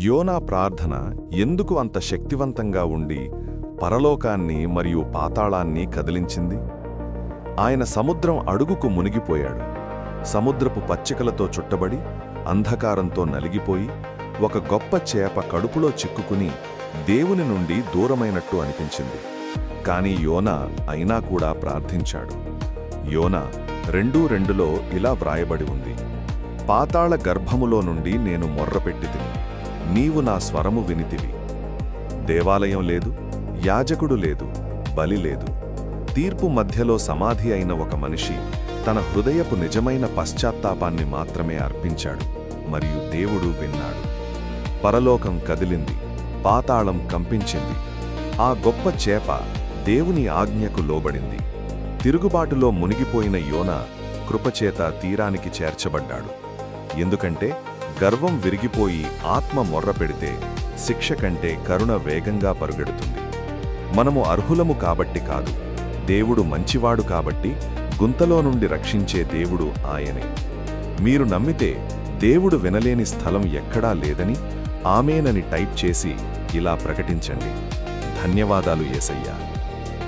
యోనా ప్రార్థన ఎందుకు అంత శక్తివంతంగా ఉండి పరలోకాన్ని మరియు పాతాళాన్ని కదిలించింది? ఆయన సముద్రం అడుగుకు మునిగిపోయాడు. సముద్రపు పచ్చికలతో చుట్టబడి అంధకారంతో నలిగిపోయి ఒక గొప్ప చేప కడుపులో చిక్కుకుని దేవుని నుండి దూరమైనట్టు అనిపించింది. కాని యోనా అయినా కూడా ప్రార్థించాడు. యోనా 2:2లో ఇలా వ్రాయబడి ఉంది: పాతాళ గర్భములో నుండి నేను మొర్రపెట్టితిని, నీవు నా స్వరము వినితివి. దేవాలయం లేదు, యాజకుడు లేదు, బలి లేదు. తీర్పు మధ్యలో సమాధి అయిన ఒక మనిషి తన హృదయపు నిజమైన పశ్చాత్తాపాన్ని మాత్రమే అర్పించాడు, మరియు దేవుడు విన్నాడు. పరలోకం కదిలింది, పాతాళం కంపించింది. ఆ గొప్ప చేప దేవుని ఆజ్ఞకు లోబడింది. తిరుగుబాటులో మునిగిపోయిన యోనా కృపచేత తీరానికి చేర్చబడ్డాడు. ఎందుకంటే గర్వం విరిగిపోయి ఆత్మ మొర్రపెడితే శిక్ష కంటే కరుణ వేగంగా పరుగెడుతుంది. మనము అర్హులము కాబట్టి కాదు, దేవుడు మంచివాడు కాబట్టి గుంతలో నుండి రక్షించే దేవుడు ఆయనే. మీరు నమ్మితే దేవుడు వినలేని స్థలం ఎక్కడా లేదని ఆమేనని టైప్ చేసి ఇలా ప్రకటించండి: ధన్యవాదాలు యేసయ్యా.